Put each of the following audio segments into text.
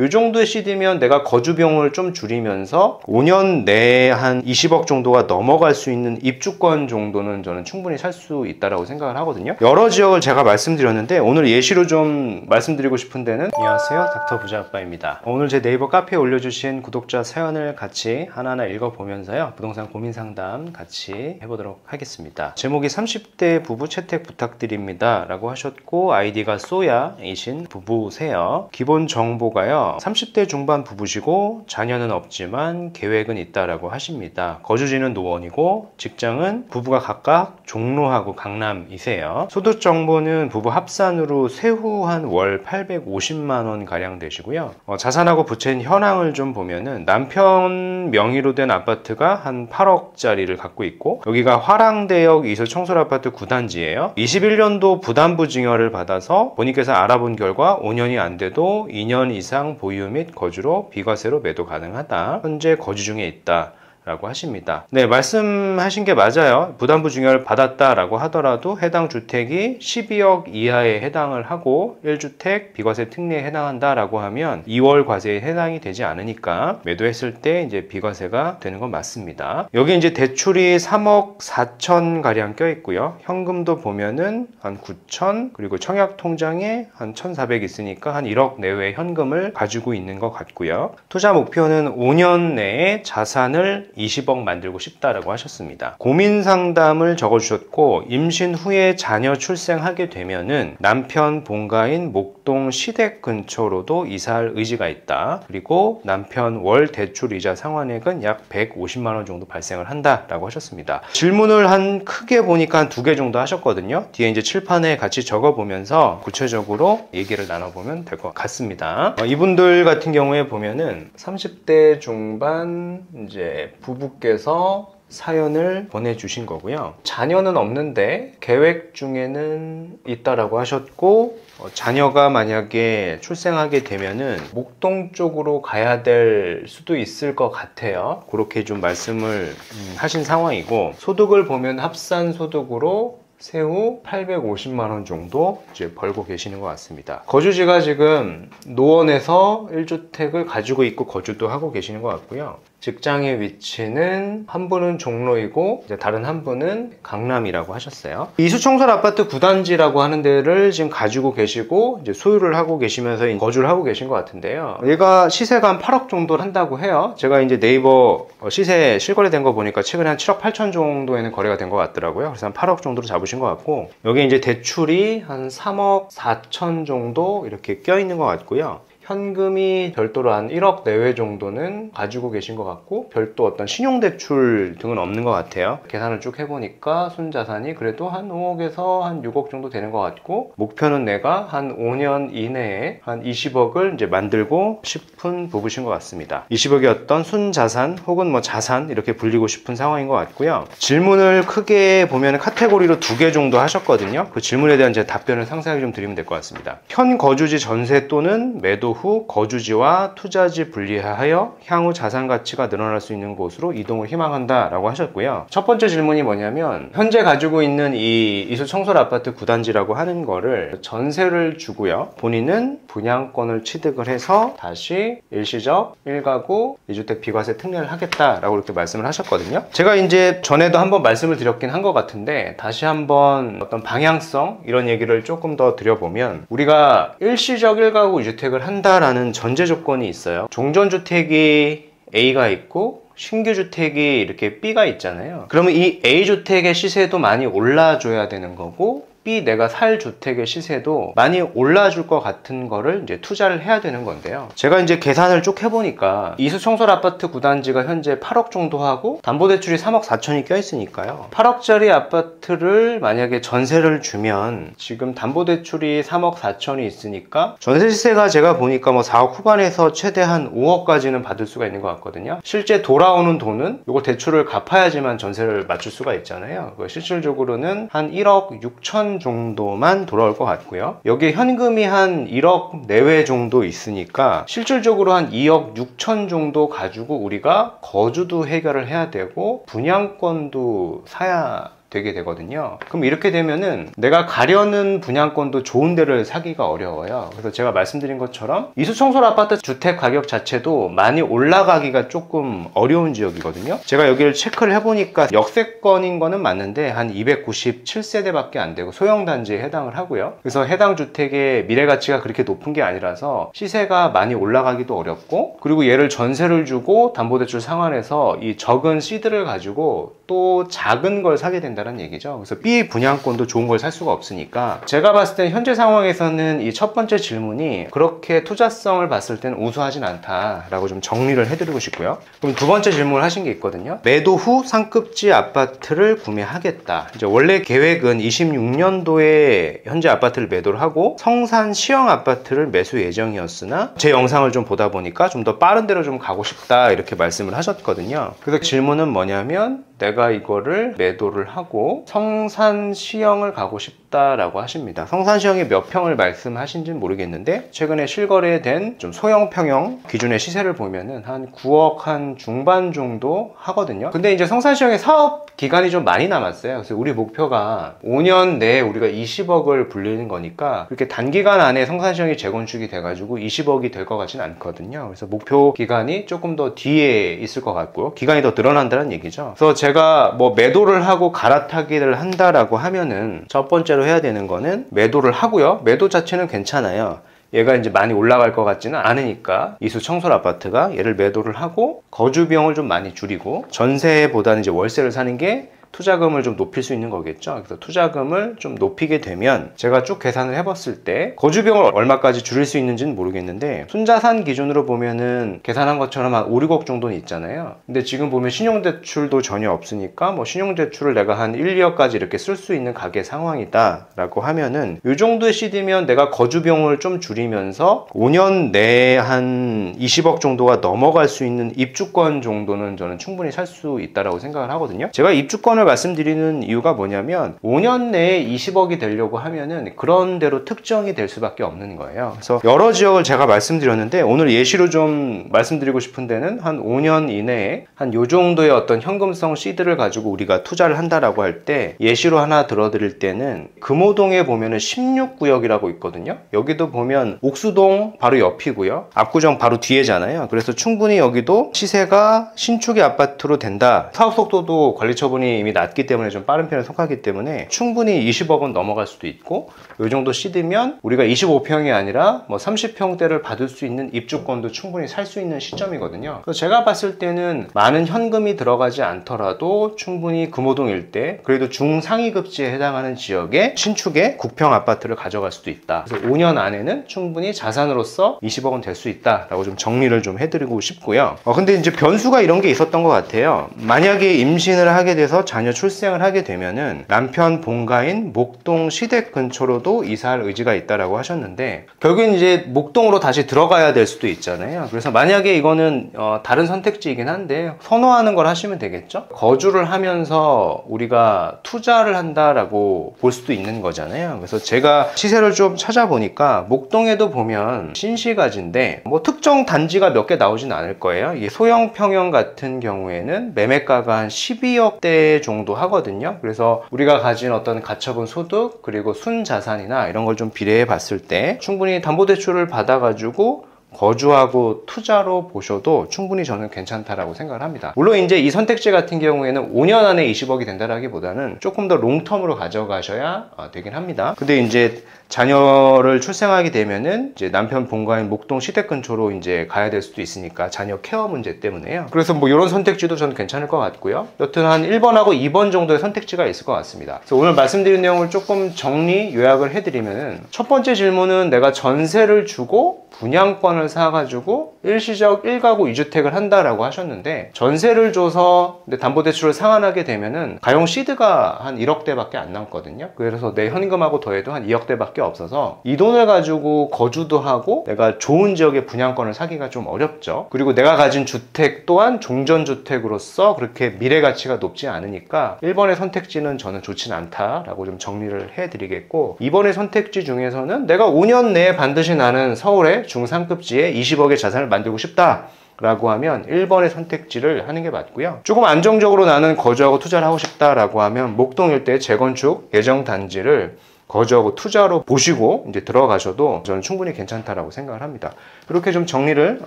이 정도의 CD면 내가 거주 비용을 좀 줄이면서 5년 내에 한 20억 정도가 넘어갈 수 있는 입주권 정도는 저는 충분히 살 수 있다고 생각을 하거든요. 여러 지역을 제가 말씀드렸는데 오늘 예시로 좀 말씀드리고 싶은 데는, 안녕하세요, 닥터 부자아빠입니다. 오늘 제 네이버 카페에 올려주신 구독자 사연을 같이 하나하나 읽어보면서요, 부동산 고민 상담 같이 해보도록 하겠습니다. 제목이 30대 부부 채택 부탁드립니다 라고 하셨고, 아이디가 쏘야이신 부부세요. 기본 정보가요, 30대 중반 부부시고 자녀는 없지만 계획은 있다라고 하십니다. 거주지는 노원이고 직장은 부부가 각각 종로하고 강남이세요. 소득 정보는 부부 합산으로 세후 한 월 850만원 가량 되시고요. 자산하고 부채인 현황을 좀 보면은 남편 명의로 된 아파트가 한 8억짜리를 갖고 있고, 여기가 화랑대역 이수 청솔 아파트 9단지예요 21년도 부담부 증여를 받아서 본인께서 알아본 결과 5년이 안 돼도 2년 이상 보유 및 거주로 비과세로 매도 가능하다. 현재 거주 중에 있다 라고 하십니다. 네, 말씀하신 게 맞아요. 부담부 증여를 받았다라고 하더라도 해당 주택이 12억 이하에 해당을 하고 1주택 비과세 특례에 해당한다라고 하면 2월 과세에 해당이 되지 않으니까 매도했을 때 이제 비과세가 되는 건 맞습니다. 여기 이제 대출이 3억 4천 가량 껴 있고요. 현금도 보면은 한 9천, 그리고 청약 통장에 한 1,400 있으니까 한 1억 내외 현금을 가지고 있는 것 같고요. 투자 목표는 5년 내에 자산을 20억 만들고 싶다라고 하셨습니다. 고민 상담을 적어주셨고, 임신 후에 자녀 출생하게 되면은 남편 본가인 목동 시댁 근처로도 이사할 의지가 있다. 그리고 남편 월 대출 이자 상환액은 약 150만원 정도 발생을 한다라고 하셨습니다. 질문을 한 크게 보니까 한 2개 정도 하셨거든요. 뒤에 이제 칠판에 같이 적어보면서 구체적으로 얘기를 나눠보면 될 것 같습니다. 이분들 같은 경우에 보면은 30대 중반 이제 부부께서 사연을 보내주신 거고요. 자녀는 없는데 계획 중에는 있다라고 하셨고, 자녀가 만약에 출생하게 되면은 목동 쪽으로 가야 될 수도 있을 것 같아요. 그렇게 좀 말씀을 하신 상황이고, 소득을 보면 합산 소득으로 세후 850만원 정도 이제 벌고 계시는 것 같습니다. 거주지가 지금 노원에서 1주택을 가지고 있고 거주도 하고 계시는 것 같고요. 직장의 위치는 한 분은 종로이고 이제 다른 한 분은 강남이라고 하셨어요. 이수청솔 아파트 9단지라고 하는 데를 지금 가지고 계시고 이제 소유를 하고 계시면서 거주를 하고 계신 것 같은데요. 얘가 시세가 한 8억 정도 한다고 해요. 제가 이제 네이버 시세 실거래된 거 보니까 최근에 한 7억 8천 정도에는 거래가 된 것 같더라고요. 그래서 한 8억 정도로 잡으신 것 같고, 여기 이제 대출이 한 3억 4천 정도 이렇게 껴 있는 것 같고요. 현금이 별도로 한 1억 내외 정도는 가지고 계신 것 같고, 별도 어떤 신용대출 등은 없는 것 같아요. 계산을 쭉 해보니까 순자산이 그래도 한 5억에서 한 6억 정도 되는 것 같고, 목표는 내가 한 5년 이내에 한 20억을 이제 만들고 싶은 부부신 것 같습니다. 20억이 어떤 순자산 혹은 뭐 자산 이렇게 불리고 싶은 상황인 것 같고요. 질문을 크게 보면 카테고리로 2개 정도 하셨거든요. 그 질문에 대한 제 답변을 상세하게 좀 드리면 될 것 같습니다. 현 거주지 전세 또는 매도 후 거주지와 투자지 분리하여 향후 자산 가치가 늘어날 수 있는 곳으로 이동을 희망한다 라고 하셨고요. 첫 번째 질문이 뭐냐면, 현재 가지고 있는 이 이수청솔 아파트 9단지라고 하는 거를 전세를 주고요, 본인은 분양권을 취득을 해서 다시 일시적 1가구 2주택 비과세 특례를 하겠다라고 이렇게 말씀을 하셨거든요. 제가 이제 전에도 한번 말씀을 드렸긴 한 것 같은데 다시 한번 어떤 방향성 이런 얘기를 조금 더 드려보면, 우리가 일시적 1가구 2주택을 한다라는 전제 조건이 있어요. 종전주택이 A가 있고 신규주택이 이렇게 B가 있잖아요. 그러면 이 A주택의 시세도 많이 올라줘야 되는 거고, B 내가 살 주택의 시세도 많이 올라줄 것 같은 거를 이제 투자를 해야 되는 건데요. 제가 이제 계산을 쭉 해보니까 이수청솔 아파트 9단지가 현재 8억 정도 하고 담보대출이 3억 4천이 껴있으니까요. 8억짜리 아파트를 만약에 전세를 주면 지금 담보대출이 3억 4천이 있으니까 전세 시세가 제가 보니까 뭐 4억 후반에서 최대한 5억까지는 받을 수가 있는 것 같거든요. 실제 돌아오는 돈은 이거 대출을 갚아야지만 전세를 맞출 수가 있잖아요. 실질적으로는 한 1억 6천 정도만 돌아올 것 같고요. 여기에 현금이 한 1억 내외 정도 있으니까 실질적으로 한 2억 6천 정도 가지고 우리가 거주도 해결을 해야 되고 분양권도 사야 되게 되거든요. 그럼 이렇게 되면은 내가 가려는 분양권도 좋은 데를 사기가 어려워요. 그래서 제가 말씀드린 것처럼 이수청솔 아파트 주택 가격 자체도 많이 올라가기가 조금 어려운 지역이거든요. 제가 여기를 체크를 해보니까 역세권인 거는 맞는데 한 297세대밖에 안 되고 소형 단지에 해당을 하고요. 그래서 해당 주택의 미래 가치가 그렇게 높은 게 아니라서 시세가 많이 올라가기도 어렵고, 그리고 얘를 전세를 주고 담보대출 상환해서 이 적은 시드를 가지고 또 작은 걸 사게 된다는 얘기죠. 그래서 B 분양권도 좋은 걸 살 수가 없으니까 제가 봤을 때 현재 상황에서는 이 첫 번째 질문이 그렇게 투자성을 봤을 때는 우수하진 않다라고 좀 정리를 해드리고 싶고요. 그럼 두 번째 질문을 하신 게 있거든요. 매도 후 상급지 아파트를 구매하겠다. 이제 원래 계획은 26년도에 현재 아파트를 매도를 하고 성산 시형 아파트를 매수 예정이었으나 제 영상을 좀 보다 보니까 좀 더 빠른 데로 좀 가고 싶다 이렇게 말씀을 하셨거든요. 그래서 질문은 뭐냐면 내가 이거를 매도를 하고 성산시형을 가고 싶다라고 하십니다. 성산시형이 몇 평을 말씀하신지는 모르겠는데 최근에 실거래된 좀 소형 평형 기준의 시세를 보면은 한 9억 한 중반 정도 하거든요. 근데 이제 성산시형의 사업 기간이 좀 많이 남았어요. 그래서 우리 목표가 5년 내에 우리가 20억을 불리는 거니까 그렇게 단기간 안에 성산시형이 재건축이 돼가지고 20억이 될 것 같지는 않거든요. 그래서 목표 기간이 조금 더 뒤에 있을 것 같고요. 기간이 더 늘어난다는 얘기죠. 그래서 제가 뭐 매도를 하고 갈아타기를 한다라고 하면은 첫 번째로 해야 되는 거는 매도를 하고요. 매도 자체는 괜찮아요. 얘가 이제 많이 올라갈 것 같지는 않으니까 이수청솔 아파트가 얘를 매도를 하고 거주 비용을 좀 많이 줄이고 전세보다는 이제 월세를 사는 게 투자금을 좀 높일 수 있는 거겠죠. 그래서 투자금을 좀 높이게 되면 제가 쭉 계산을 해봤을 때 거주비용을 얼마까지 줄일 수 있는지는 모르겠는데 순자산 기준으로 보면은 계산한 것처럼 한 5, 6억 정도는 있잖아요. 근데 지금 보면 신용대출도 전혀 없으니까 뭐 신용대출을 내가 한 1, 2억까지 이렇게 쓸 수 있는 가계 상황이다 라고 하면은 이 정도의 시드면 내가 거주비용을 좀 줄이면서 5년 내에 한 20억 정도가 넘어갈 수 있는 입주권 정도는 저는 충분히 살 수 있다라고 생각을 하거든요. 제가 입주권을 말씀드리는 이유가 뭐냐면 5년 내에 20억이 되려고 하면은 그런 대로 특정이 될 수밖에 없는 거예요. 그래서 여러 지역을 제가 말씀드렸는데 오늘 예시로 좀 말씀드리고 싶은 데는 한 5년 이내에 한 요 정도의 어떤 현금성 시드를 가지고 우리가 투자를 한다라고 할 때 예시로 하나 들어드릴 때는 금호동에 보면은 16구역이라고 있거든요. 여기도 보면 옥수동 바로 옆이고요. 압구정 바로 뒤에잖아요. 그래서 충분히 여기도 시세가 신축의 아파트로 된다. 사업 속도도 관리 처분이 이미 낮기 때문에 좀 빠른 편에 속하기 때문에 충분히 20억은 넘어갈 수도 있고 이 정도 시드면 우리가 25평이 아니라 뭐 30평대를 받을 수 있는 입주권도 충분히 살 수 있는 시점이거든요. 그래서 제가 봤을 때는 많은 현금이 들어가지 않더라도 충분히 금호동 일대 그래도 중상위급지에 해당하는 지역에 신축의 국평 아파트를 가져갈 수도 있다. 그래서 5년 안에는 충분히 자산으로서 20억은 될 수 있다라고 좀 정리를 좀 해드리고 싶고요. 근데 이제 변수가 이런 게 있었던 것 같아요. 만약에 임신을 하게 돼서 자녀 출생을 하게 되면은 남편 본가인 목동 시댁 근처로도 이사할 의지가 있다라고 하셨는데 결국엔 이제 목동으로 다시 들어가야 될 수도 있잖아요. 그래서 만약에 이거는 다른 선택지이긴 한데 선호하는 걸 하시면 되겠죠. 거주를 하면서 우리가 투자를 한다라고 볼 수도 있는 거잖아요. 그래서 제가 시세를 좀 찾아보니까 목동에도 보면 신시가지인데 뭐 특정 단지가 몇 개 나오진 않을 거예요. 이 소형 평형 같은 경우에는 매매가가 한 12억대 정도 하거든요. 그래서 우리가 가진 어떤 가처분 소득 그리고 순자산이나 이런 걸 좀 비례해 봤을 때 충분히 담보대출을 받아가지고 거주하고 투자로 보셔도 충분히 저는 괜찮다라고 생각을 합니다. 물론 이제 이 선택지 같은 경우에는 5년 안에 20억이 된다라기보다는 조금 더 롱텀으로 가져가셔야 되긴 합니다. 근데 이제 자녀를 출생하게 되면은 이제 남편 본가인 목동 시댁 근처로 이제 가야 될 수도 있으니까 자녀 케어 문제 때문에요. 그래서 뭐 이런 선택지도 저는 괜찮을 것 같고요. 여튼 한 1번하고 2번 정도의 선택지가 있을 것 같습니다. 그래서 오늘 말씀드린 내용을 조금 정리 요약을 해드리면은 첫 번째 질문은 내가 전세를 주고 분양권을 사가지고 일시적 1가구 2주택을 한다라고 하셨는데 전세를 줘서 담보대출을 상환하게 되면은 가용 시드가 한 1억대밖에 안 남거든요. 그래서 내 현금하고 더해도 한 2억대밖에 없어서 이 돈을 가지고 거주도 하고 내가 좋은 지역의 분양권을 사기가 좀 어렵죠. 그리고 내가 가진 주택 또한 종전주택으로서 그렇게 미래 가치가 높지 않으니까 1번의 선택지는 저는 좋진 않다라고 좀 정리를 해드리겠고 2번의 선택지 중에서는 내가 5년 내에 반드시 나는 서울의 중상급지에 20억의 자산을 만들고 싶다 라고 하면 1번의 선택지를 하는 게 맞고요. 조금 안정적으로 나는 거주하고 투자를 하고 싶다라고 하면 목동 일대 재건축 예정 단지를 거주하고 투자로 보시고 이제 들어가셔도 저는 충분히 괜찮다라고 생각을 합니다. 그렇게 좀 정리를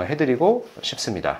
해드리고 싶습니다.